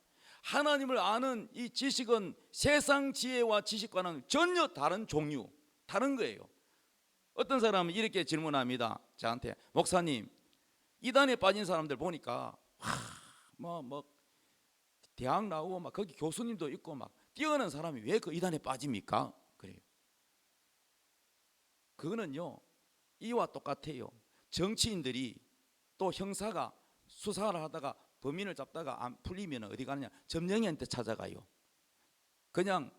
하나님을 아는 이 지식은 세상 지혜와 지식과는 전혀 다른 종류, 다른 거예요. 어떤 사람은 이렇게 질문합니다. 저한테, 목사님, 이단에 빠진 사람들 보니까 대학 나오고 막 거기 교수님도 있고 막 뛰어난 사람이 왜 그 이단에 빠집니까? 그래요. 그거는요, 이와 똑같아요. 정치인들이 또 형사가 수사를 하다가 범인을 잡다가 안 풀리면 어디 가느냐? 점쟁이한테 찾아가요. 그냥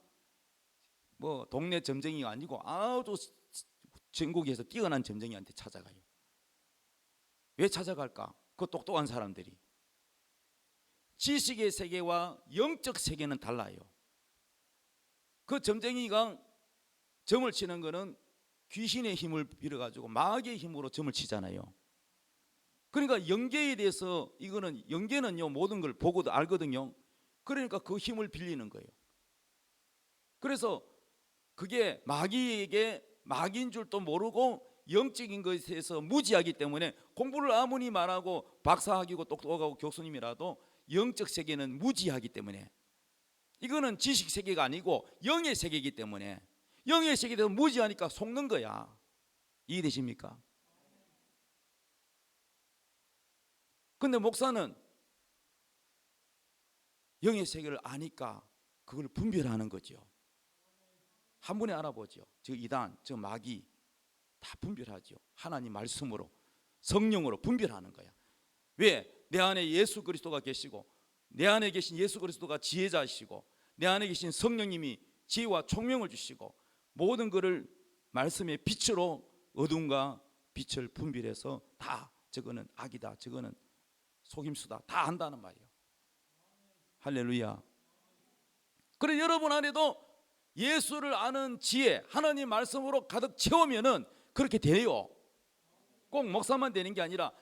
뭐 동네 점쟁이가 아니고 아주 전국에서 뛰어난 점쟁이한테 찾아가요. 왜 찾아갈까? 그 똑똑한 사람들이. 지식의 세계와 영적 세계는 달라요. 그 점쟁이가 점을 치는 거는 귀신의 힘을 빌어가지고 마귀의 힘으로 점을 치잖아요. 그러니까 영계에 대해서, 이거는 영계는요 모든 걸 보고도 알거든요. 그러니까 그 힘을 빌리는 거예요. 그래서 그게 마귀에게 마귀인 줄도 모르고 영적인 것에서 무지하기 때문에 공부를 아무리 말하고 박사학위고 똑똑하고 교수님이라도 영적 세계는 무지하기 때문에, 이거는 지식 세계가 아니고 영의 세계이기 때문에 영의 세계에 대해서 무지하니까 속는 거야. 이해되십니까? 근데 목사는 영의 세계를 아니까 그걸 분별하는 거죠. 한 번에 알아보죠. 저 이단, 저 마귀 다 분별하죠. 하나님 말씀으로, 성령으로 분별하는 거야. 왜? 내 안에 예수 그리스도가 계시고 내 안에 계신 예수 그리스도가 지혜자이시고 내 안에 계신 성령님이 지혜와 총명을 주시고 모든 것을 말씀의 빛으로 어둠과 빛을 분별해서 다 저거는 악이다, 저거는 속임수다 다 안다는 말이에요. 할렐루야. 그래, 여러분 안에도 예수를 아는 지혜, 하나님 말씀으로 가득 채우면은 그렇게 돼요. 꼭 목사만 되는 게 아니라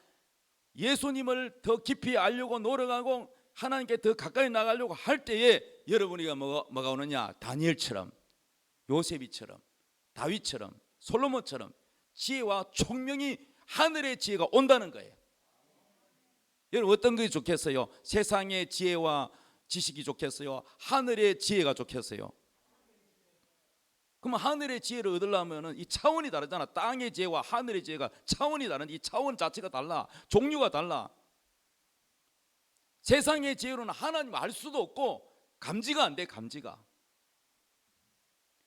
예수님을 더 깊이 알려고 노력하고 하나님께 더 가까이 나가려고 할 때에 여러분이가 뭐가 오느냐? 다니엘처럼, 요셉이처럼, 다윗처럼, 솔로몬처럼 지혜와 총명이, 하늘의 지혜가 온다는 거예요. 여러분 어떤 게 좋겠어요? 세상의 지혜와 지식이 좋겠어요? 하늘의 지혜가 좋겠어요? 그러면 하늘의 지혜를 얻으려면 이 차원이 다르잖아. 땅의 지혜와 하늘의 지혜가 차원이 다른데 이 차원 자체가 달라. 종류가 달라. 세상의 지혜로는 하나님 알 수도 없고 감지가 안 돼. 감지가.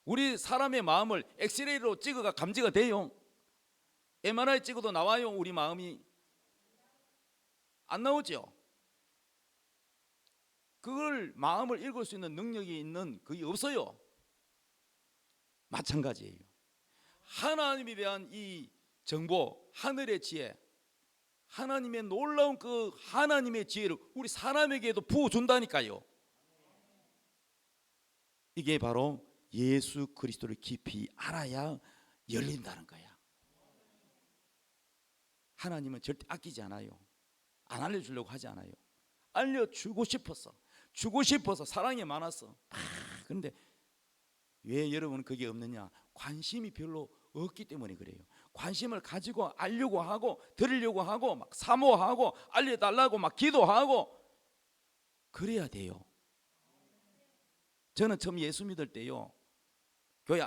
우리 사람의 마음을 엑스레이로 찍어가 감지가 돼요? MRI 찍어도 나와요? 우리 마음이 안 나오죠. 그걸 마음을 읽을 수 있는 능력이 있는 그게 없어요. 마찬가지예요. 하나님에 대한 이 정보, 하늘의 지혜, 하나님의 놀라운 그 하나님의 지혜를 우리 사람에게도 부어준다니까요. 이게 바로 예수 그리스도를 깊이 알아야 열린다는 거야. 하나님은 절대 아끼지 않아요. 안 알려주려고 하지 않아요. 알려주고 싶어서, 주고 싶어서, 사랑이 많아서. 그런데 왜 여러분은 그게 없느냐? 관심이 별로 없기 때문에 그래요. 관심을 가지고 알려고 하고 들으려고 하고 막 사모하고 알려달라고 막 기도하고 그래야 돼요. 저는 처음 예수 믿을 때요, 교회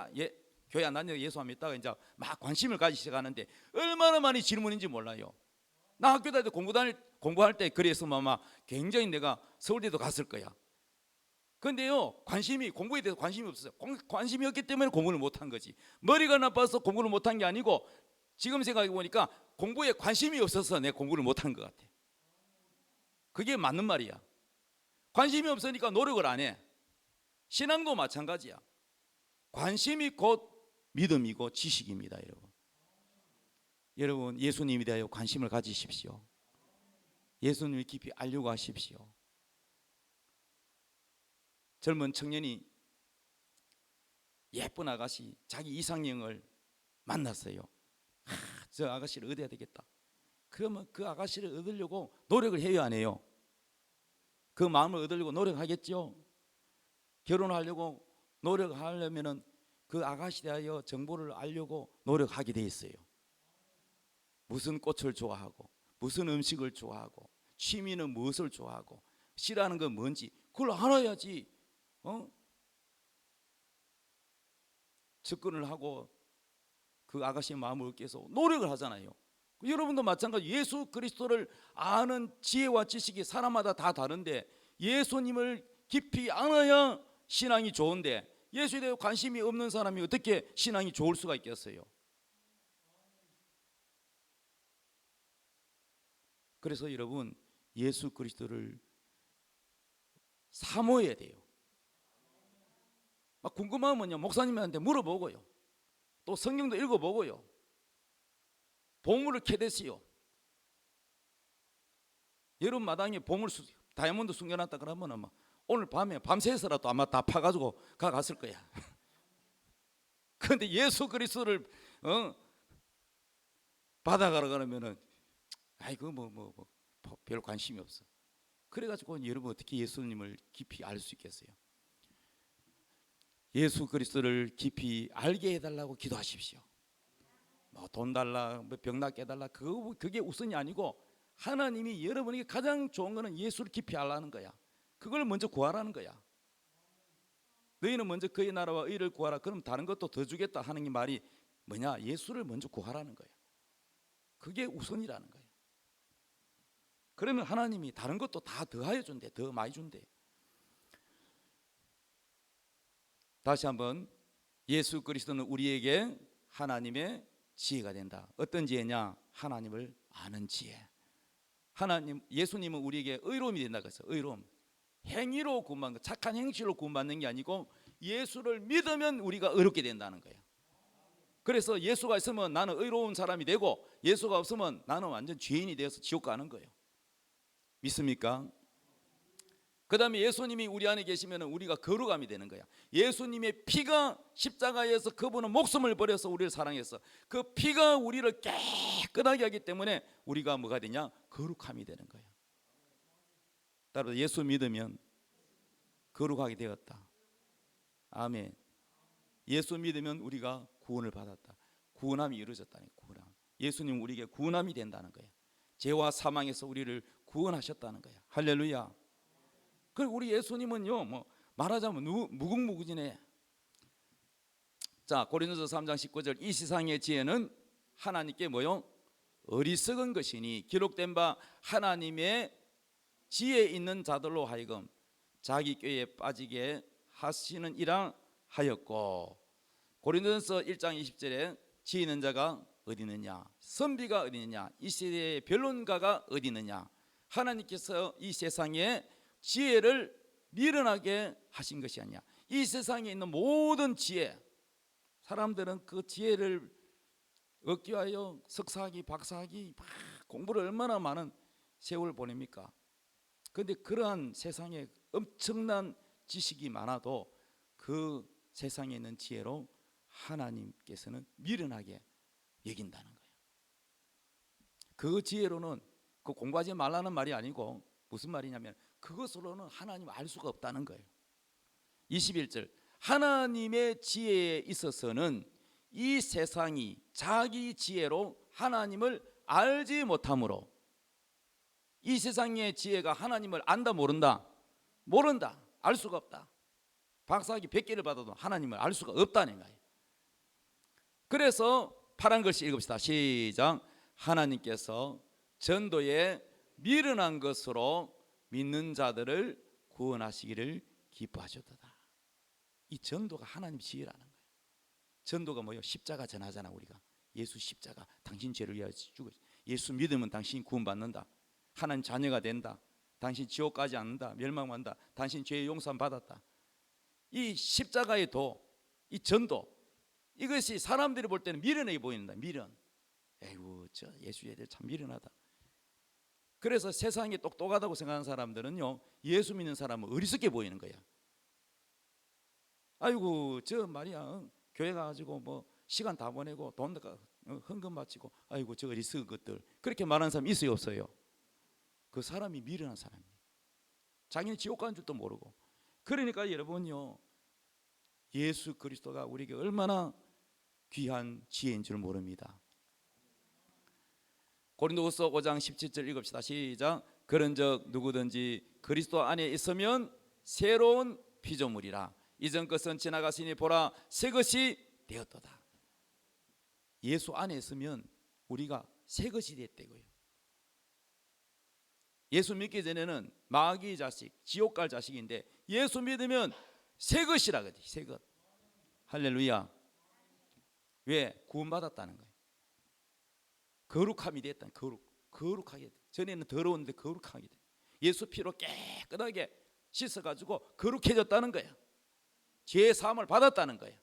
안 다니고 예수 안 믿다가 이제 막 관심을 가지기 시작하는데 얼마나 많이 질문인지 몰라요. 나 학교 다닐 때 공부할 때 그래서 아마 굉장히 내가 서울대도 갔을 거야. 근데요, 공부에 대해서 관심이 없었어요. 관심이 없기 때문에 공부를 못한 거지. 머리가 나빠서 공부를 못한 게 아니고 지금 생각해 보니까 공부에 관심이 없어서 내가 공부를 못한 것 같아. 그게 맞는 말이야. 관심이 없으니까 노력을 안 해. 신앙도 마찬가지야. 관심이 곧 믿음이고 지식입니다, 여러분. 여러분, 예수님에 대하여 관심을 가지십시오. 예수님을 깊이 알려고 하십시오. 젊은 청년이 예쁜 아가씨, 자기 이상형을 만났어요. 저 아가씨를 얻어야 되겠다. 그러면 그 아가씨를 얻으려고 노력을 해요, 안 해요? 그 마음을 얻으려고 노력하겠죠. 결혼하려고 노력하려면은 그 아가씨에 대하여 정보를 알려고 노력하게 돼 있어요. 무슨 꽃을 좋아하고, 무슨 음식을 좋아하고, 취미는 무엇을 좋아하고, 싫어하는 건 뭔지 그걸 알아야지. 접근을 하고 그 아가씨의 마음을 얻기 위해서 노력을 하잖아요. 여러분도 마찬가지. 예수 그리스도를 아는 지혜와 지식이 사람마다 다 다른데 예수님을 깊이 알아야 신앙이 좋은데 예수에 대해 관심이 없는 사람이 어떻게 신앙이 좋을 수가 있겠어요? 그래서 여러분, 예수 그리스도를 사모해야 돼요. 막 궁금하면요, 목사님한테 물어보고요, 또 성경도 읽어보고요, 보물을 캐대시요. 여름 마당에 다이아몬드 숨겨놨다 그러면 막 오늘 밤에 밤새서라도 아마 다 파가지고 가갔을 거야. 그런데 예수 그리스도를 받아가라 그러면은 아이고 별 관심이 없어. 그래가지고 여러분 어떻게 예수님을 깊이 알 수 있겠어요? 예수 그리스도를 깊이 알게 해달라고 기도하십시오. 뭐 돈 달라, 뭐 병 낫게 해달라, 그게 우선이 아니고 하나님이 여러분에게 가장 좋은 거는 예수를 깊이 알라는 거야. 그걸 먼저 구하라는 거야. 너희는 먼저 그의 나라와 의를 구하라. 그럼 다른 것도 더 주겠다 하는 게 말이 뭐냐? 예수를 먼저 구하라는 거야. 그게 우선이라는 거야. 그러면 하나님이 다른 것도 다 더하여 준대. 더 많이 준대. 다시 한번, 예수 그리스도는 우리에게 하나님의 지혜가 된다. 어떤 지혜냐? 하나님을 아는 지혜. 예수님은 우리에게 의로움이 된다 그랬어요. 의로움. 행위로 구원받는 거, 착한 행실로 구원받는 게 아니고 예수를 믿으면 우리가 의롭게 된다는 거예요. 그래서 예수가 있으면 나는 의로운 사람이 되고 예수가 없으면 나는 완전 죄인이 되어서 지옥 가는 거예요. 믿습니까? 그 다음에 예수님이 우리 안에 계시면 우리가 거룩함이 되는 거야. 예수님의 피가 십자가에서, 그분은 목숨을 버려서 우리를 사랑해서 그 피가 우리를 깨끗하게 하기 때문에 우리가 뭐가 되냐? 거룩함이 되는 거야. 따라서 예수 믿으면 거룩하게 되었다. 아멘. 예수 믿으면 우리가 구원을 받았다. 구원함이 이루어졌다니. 구원함. 예수님 우리에게 구원함이 된다는 거야. 죄와 사망에서 우리를 구원하셨다는 거야. 할렐루야. 그리고 우리 예수님은요, 뭐 말하자면 무궁무진해. 자, 고린도서 3장 19절, 이 세상의 지혜는 하나님께 뭐요? 어리석은 것이니 기록된 바 하나님의 지혜 있는 자들로 하여금 자기 꾀에 빠지게 하시는 이라 하였고, 고린도전서 1장 20절에 지혜 있는 자가 어디 있느냐, 선비가 어디 있느냐, 이 세대의 변론가가 어디 있느냐. 하나님께서 이 세상에 지혜를 미련하게 하신 것이 아니냐. 이 세상에 있는 모든 지혜, 사람들은 그 지혜를 얻기 위하여 석사학위, 박사학위 막 공부를 얼마나 많은 세월을 보냅니까? 그런데 그러한 세상에 엄청난 지식이 많아도 그 세상에 있는 지혜로 하나님께서는 미련하게 여긴다는 거예요. 그 지혜로는 그 공부하지 말라는 말이 아니고 무슨 말이냐면 그것으로는 하나님을 알 수가 없다는 거예요. 21절, 하나님의 지혜에 있어서는 이 세상이 자기 지혜로 하나님을 알지 못하므로, 이 세상의 지혜가 하나님을 안다 모른다? 모른다. 알 수가 없다. 박사학위 100개를 받아도 하나님을 알 수가 없다는 거예요. 그래서 파란 글씨 읽읍시다. 시작. 하나님께서 전도에 미련한 것으로 믿는 자들을 구원하시기를 기뻐하셨도다. 이 전도가 하나님 지혜라는 거예요. 전도가 뭐예요? 십자가 전하잖아. 우리가 예수 십자가, 당신 죄를 위하여 죽으셨다. 예수 믿으면 당신이 구원받는다. 하나님 자녀가 된다. 당신 지옥 가지 않는다. 멸망한다. 당신 죄의 용서함 받았다. 이 십자가의 도, 이 전도, 이것이 사람들이 볼 때는 미련하게 보인다. 미련. 에이구, 저 예수 애들 참 미련하다. 그래서 세상이 똑똑하다고 생각하는 사람들은요, 예수 믿는 사람은 어리석게 보이는 거야. 아이고, 저 말이야, 교회 가가지고 뭐 시간 다 보내고 돈 헌금 바치고, 아이고 저 어리석은 것들, 그렇게 말하는 사람 있어요, 없어요? 그 사람이 미련한 사람이에요. 자기는 지옥 가는 줄도 모르고. 그러니까 여러분요, 예수 그리스도가 우리에게 얼마나 귀한 지혜인 줄 모릅니다. 고린도후서 5장 17절 읽읍시다. 시작. 그런즉 누구든지 그리스도 안에 있으면 새로운 피조물이라. 이전 것은 지나갔으니 보라 새 것이 되었도다. 예수 안에 있으면 우리가 새 것이 됐다고요. 예수 믿기 전에는 마귀 자식, 지옥 갈 자식인데 예수 믿으면 새 것이라 그러지. 새 것. 할렐루야. 왜? 구원받았다는 거예요. 거룩함이 됐다. 거룩하게 돼. 전에는 더러웠는데 거룩하게 돼. 예수 피로 깨끗하게 씻어가지고 거룩해졌다는 거야. 죄의 사함을 받았다는 거야.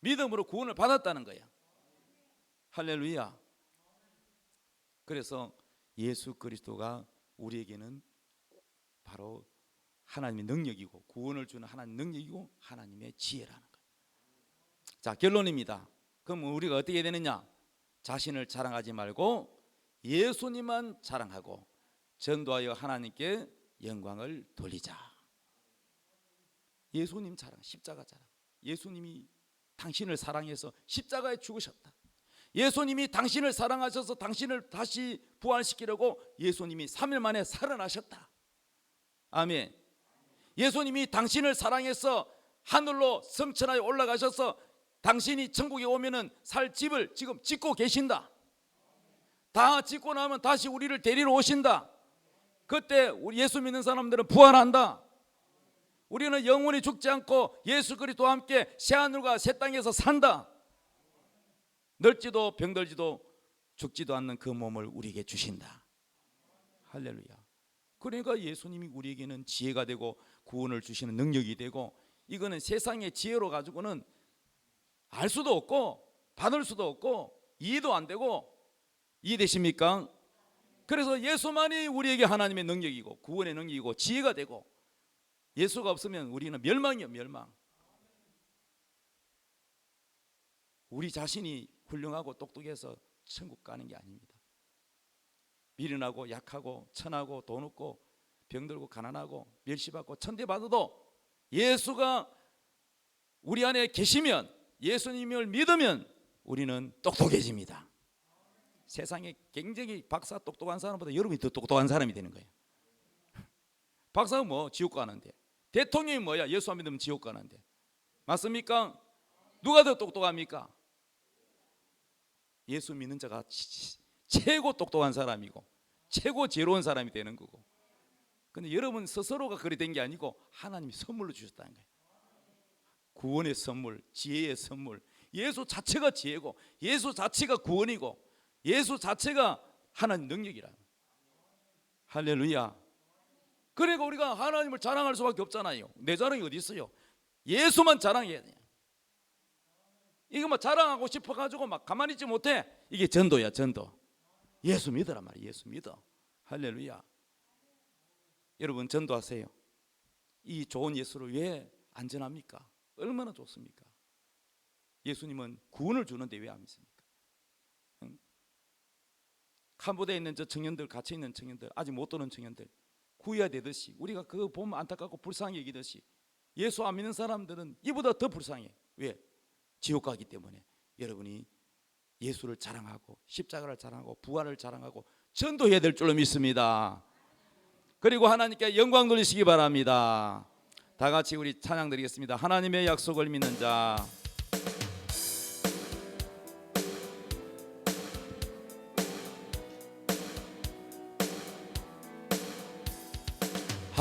믿음으로 구원을 받았다는 거야. 할렐루야. 그래서 예수 그리스도가 우리에게는 바로 하나님의 능력이고, 구원을 주는 하나님의 능력이고 하나님의 지혜라는 거예요. 자, 결론입니다. 그럼 우리가 어떻게 해야 되느냐? 자신을 자랑하지 말고 예수님만 자랑하고 전도하여 하나님께 영광을 돌리자. 예수님 자랑, 십자가 자랑. 예수님이 당신을 사랑해서 십자가에 죽으셨다. 예수님이 당신을 사랑하셔서 당신을 다시 부활시키려고 예수님이 3일 만에 살아나셨다. 아멘. 예수님이 당신을 사랑해서 하늘로 성천하에 올라가셔서 당신이 천국에 오면은 살 집을 지금 짓고 계신다. 다 짓고 나면 다시 우리를 데리러 오신다. 그때 우리 예수 믿는 사람들은 부활한다. 우리는 영원히 죽지 않고 예수 그리스도와 함께 새하늘과 새 땅에서 산다. 늙지도 병들지도 죽지도 않는 그 몸을 우리에게 주신다. 할렐루야. 그러니까 예수님이 우리에게는 지혜가 되고 구원을 주시는 능력이 되고, 이거는 세상의 지혜로 가지고는 알 수도 없고 받을 수도 없고 이해도 안 되고. 이해되십니까? 그래서 예수만이 우리에게 하나님의 능력이고 구원의 능력이고 지혜가 되고, 예수가 없으면 우리는 멸망이요, 멸망. 우리 자신이 훌륭하고 똑똑해서 천국 가는 게 아닙니다. 미련하고 약하고 천하고 돈 없고 병들고 가난하고 멸시받고 천대받아도 예수가 우리 안에 계시면, 예수님을 믿으면 우리는 똑똑해집니다. 세상에 굉장히 박사 똑똑한 사람보다 여러분이 더 똑똑한 사람이 되는 거예요. 박사가 뭐 지옥 가는데, 대통령이 뭐야? 예수 안 믿으면 지옥 가는데. 맞습니까? 누가 더 똑똑합니까? 예수 믿는 자가 최고 똑똑한 사람이고 최고 지혜로운 사람이 되는 거고. 근데 여러분 스스로가 그리 된 게 아니고 하나님이 선물로 주셨다는 거예요. 구원의 선물, 지혜의 선물. 예수 자체가 지혜고 예수 자체가 구원이고 예수 자체가 하나님 능력이라. 할렐루야. 그러니까 우리가 하나님을 자랑할 수밖에 없잖아요. 내 자랑이 어디 있어요? 예수만 자랑해야 돼. 이거 막 자랑하고 싶어가지고 막 가만히 있지 못해. 이게 전도야, 전도. 예수 믿으란 말이야. 예수 믿어. 할렐루야. 여러분 전도하세요. 이 좋은 예수를 왜 안전합니까? 얼마나 좋습니까? 예수님은 구원을 주는데 왜 안 믿습니까? 캄보디아에 있는 저 청년들, 갇혀 있는 청년들, 아직 못 도는 청년들 구해야 되듯이 우리가 그거 보면 안타깝고 불쌍히 여기듯이 예수 안 믿는 사람들은 이보다 더 불쌍해. 왜? 지옥 가기 때문에. 여러분이 예수를 자랑하고 십자가를 자랑하고 부활을 자랑하고 전도해야 될 줄로 믿습니다. 그리고 하나님께 영광 돌리시기 바랍니다. 다 같이 우리 찬양 드리겠습니다. 하나님의 약속을 믿는 자.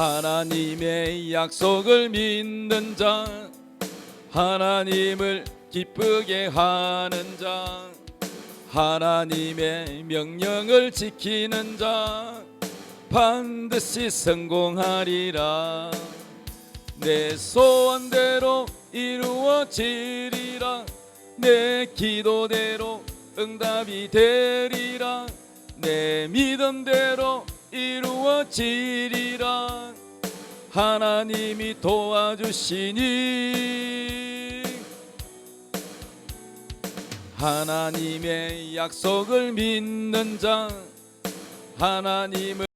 하나님의 약속을 믿는 자, 하나님을 기쁘게 하는 자, 하나님의 명령을 지키는 자 반드시 성공하리라. 내 소원대로 이루어지리라. 내 기도대로 응답이 되리라. 내 믿음대로 이루어지리라. 하나님이 도와주시니 하나님의 약속을 믿는 자, 하나님을